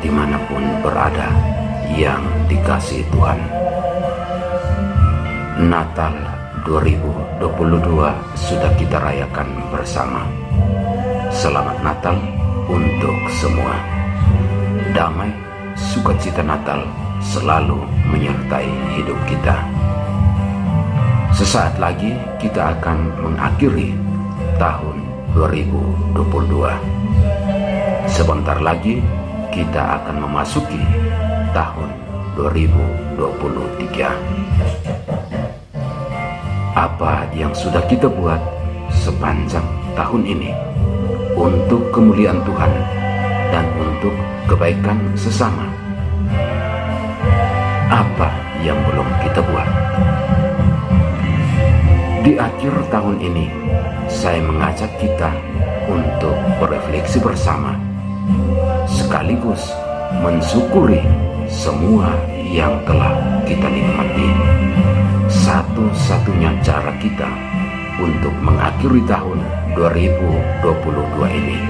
dimanapun berada yang dikasihi Tuhan. Natal 2022 sudah kita rayakan bersama. Selamat Natal untuk semua. Damai, sukacita Natal selalu menyertai hidup kita. Sesaat lagi kita akan mengakhiri tahun 2022. Sebentar lagi kita akan memasuki tahun 2023. Apa yang sudah kita buat sepanjang tahun ini untuk kemuliaan Tuhan dan untuk kebaikan sesama? Apa yang belum kita buat? Di akhir tahun ini, saya mengajak kita untuk berefleksi bersama, sekaligus mensyukuri semua yang telah kita nikmati. Satu-satunya cara kita untuk mengakhiri tahun 2022 ini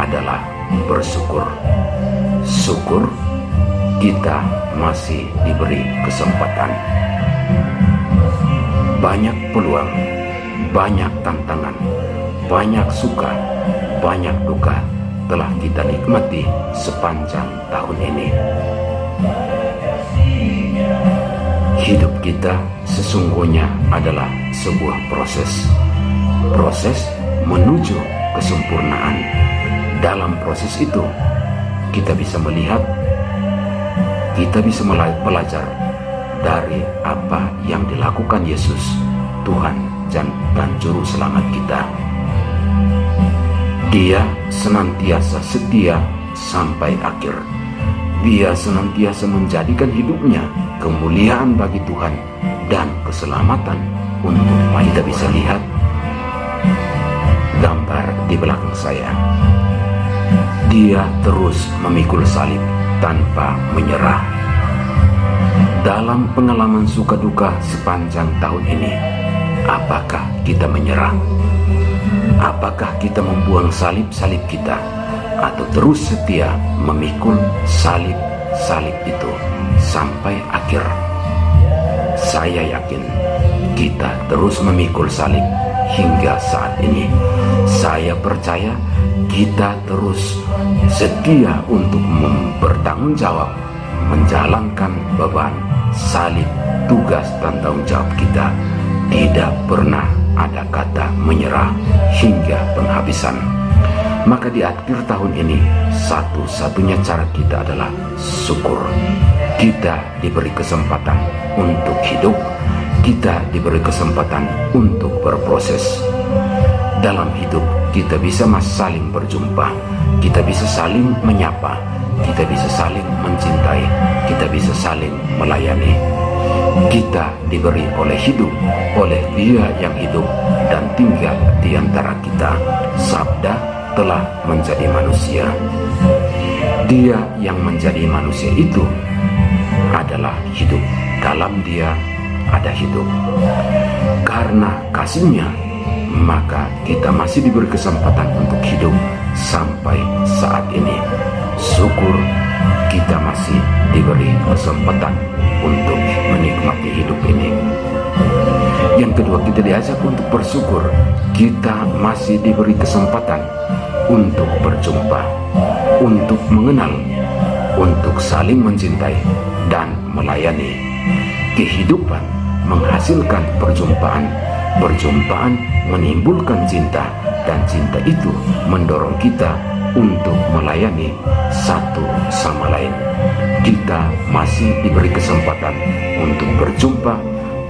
adalah bersyukur. Syukur kita masih diberi kesempatan. Banyak peluang, banyak tantangan, banyak suka, banyak duka telah kita nikmati sepanjang tahun ini. Hidup kita sesungguhnya adalah sebuah proses menuju kesempurnaan. Dalam proses itu kita bisa melihat, kita bisa belajar dari apa yang dilakukan Yesus, Tuhan dan Juru Selamat kita. Dia senantiasa setia sampai akhir. Dia senantiasa menjadikan hidupnya kemuliaan bagi Tuhan dan keselamatan untuk kita bisa lihat gambar di belakang saya. Dia terus memikul salib tanpa menyerah. Dalam pengalaman suka duka sepanjang tahun ini, apakah kita menyerah? Apakah kita membuang salib-salib kita, atau terus setia memikul salib-salib itu sampai akhir? Saya yakin kita terus memikul salib hingga saat ini. Saya percaya kita terus setia untuk bertanggung jawab, menjalankan beban salib, tugas dan tanggung jawab kita. Tidak pernah ada kata menyerah hingga penghabisan. Maka di akhir tahun ini, satu-satunya cara kita adalah syukur. Kita diberi kesempatan untuk hidup, kita diberi kesempatan untuk berproses. Dalam hidup kita bisa saling berjumpa, kita bisa saling menyapa, kita bisa saling mencintai, kita bisa saling melayani. Kita diberi oleh hidup, oleh Dia yang hidup dan tinggal di antara kita. Sabda telah menjadi manusia. Dia yang menjadi manusia itu adalah hidup. Dalam Dia ada hidup. Karena kasih-Nya, maka kita masih diberi kesempatan untuk hidup sampai saat ini. Syukur kita masih diberi kesempatan untuk menikmati hidup ini. Yang kedua, kita diajak untuk bersyukur. Kita masih diberi kesempatan untuk berjumpa, untuk mengenal, untuk saling mencintai dan melayani. Kehidupan menghasilkan perjumpaan, perjumpaan menimbulkan cinta, dan cinta itu mendorong kita untuk melayani satu sama lain. Kita masih diberi kesempatan untuk berjumpa,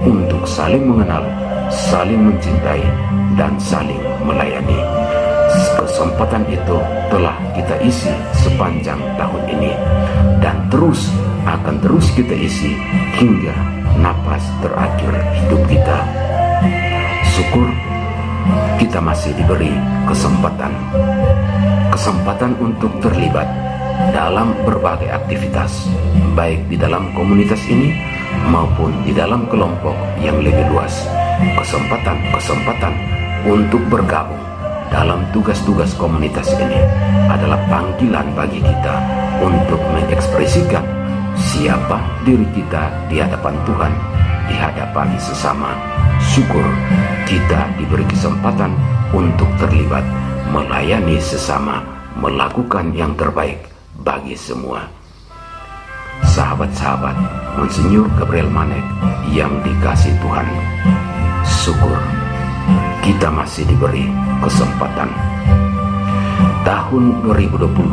untuk saling mengenal, saling mencintai, dan saling melayani. Kesempatan itu telah kita isi sepanjang tahun ini, dan akan terus kita isi hingga napas terakhir hidup kita. Syukur kita masih diberi kesempatan untuk terlibat dalam berbagai aktivitas, baik di dalam komunitas ini maupun di dalam kelompok yang lebih luas. Kesempatan untuk bergabung dalam tugas-tugas komunitas ini adalah panggilan bagi kita untuk mengekspresikan siapa diri kita di hadapan Tuhan, di hadapan sesama. Syukur kita diberi kesempatan untuk terlibat, melayani sesama, melakukan yang terbaik bagi semua. Sahabat-sahabat Monsinyur Gabriel Manek yang dikasihi Tuhan, syukur kita masih diberi kesempatan. Tahun 2022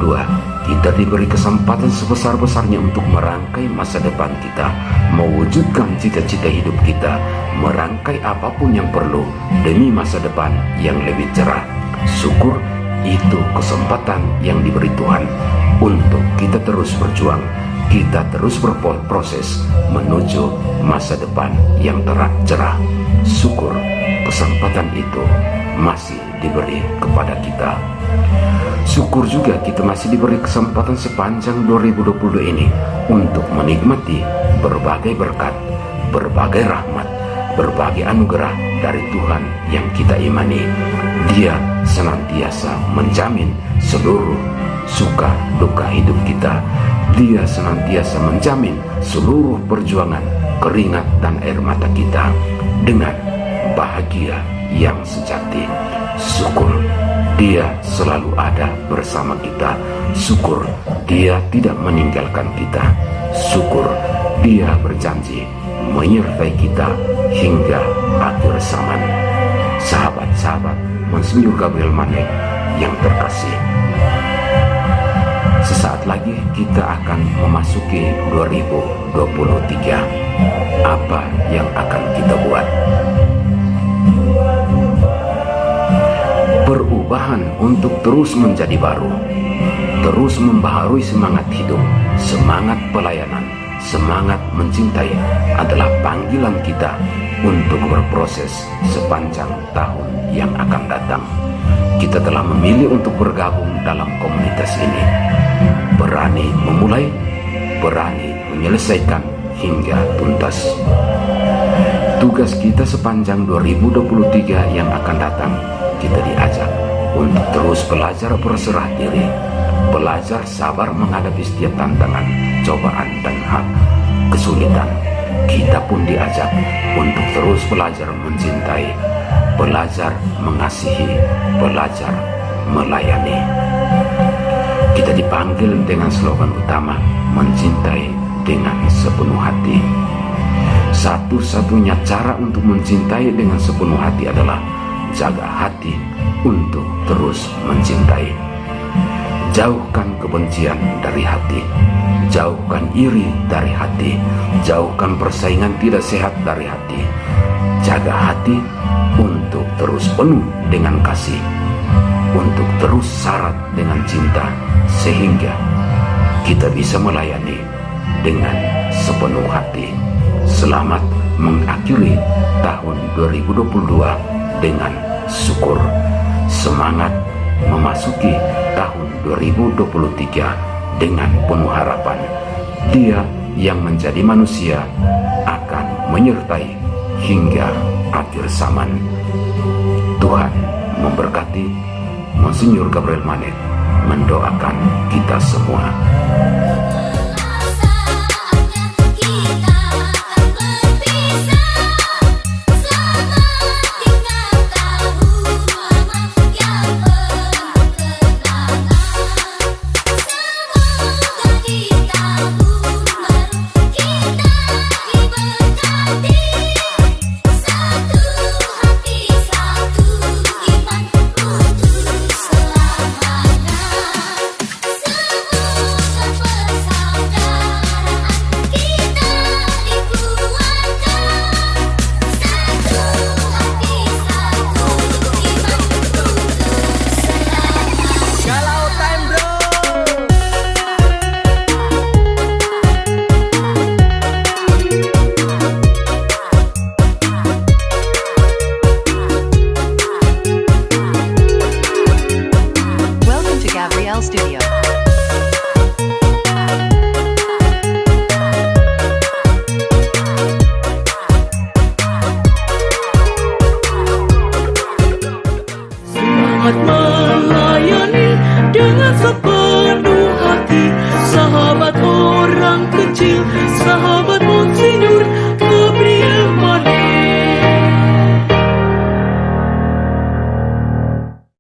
kita diberi kesempatan sebesar-besarnya untuk merangkai masa depan kita, mewujudkan cita-cita hidup kita, merangkai apapun yang perlu demi masa depan yang lebih cerah. Syukur itu kesempatan yang diberi Tuhan untuk kita terus berjuang, kita terus berproses menuju masa depan yang cerah. Syukur kesempatan itu masih diberi kepada kita. Syukur juga kita masih diberi kesempatan sepanjang 2022 ini untuk menikmati berbagai berkat, berbagai rahmat, berbagai anugerah dari Tuhan yang kita imani. Dia senantiasa menjamin seluruh suka duka hidup kita. Dia senantiasa menjamin seluruh perjuangan, keringat dan air mata kita dengan bahagia yang sejati. Syukur Dia selalu ada bersama kita. Syukur Dia tidak meninggalkan kita. Syukur Dia berjanji menyertai kita hingga akhir zaman. Sahabat-sahabat Monsinyur Gabriel Manek yang terkasih, sesaat lagi kita akan memasuki 2023. Apa yang akan kita buat? Perubahan untuk terus menjadi baru, terus membaharui semangat hidup, semangat pelayanan, semangat mencintai adalah panggilan kita untuk berproses sepanjang tahun yang akan datang. Kita telah memilih untuk bergabung dalam komunitas ini, berani memulai, berani menyelesaikan hingga tuntas. Tugas kita sepanjang 2023 yang akan datang, kita diajak untuk terus belajar berserah diri, belajar sabar menghadapi setiap tantangan, cobaan dan kesulitan. Kita pun diajak untuk terus belajar mencintai, belajar mengasihi, belajar melayani. Kita dipanggil dengan slogan utama, mencintai dengan sepenuh hati. Satu-satunya cara untuk mencintai dengan sepenuh hati adalah jaga hati untuk terus mencintai. Jauhkan kebencian dari hati, jauhkan iri dari hati, jauhkan persaingan tidak sehat dari hati. Jaga hati untuk terus penuh dengan kasih, untuk terus syarat dengan cinta, sehingga kita bisa melayani dengan sepenuh hati. Selamat mengakhiri tahun 2022 dengan syukur. Semangat memasuki tahun 2023 dengan penuh harapan. Dia yang menjadi manusia akan menyertai hingga akhir zaman. Tuhan memberkati. Monsinyur Gabriel Manek mendoakan kita semua. Studio.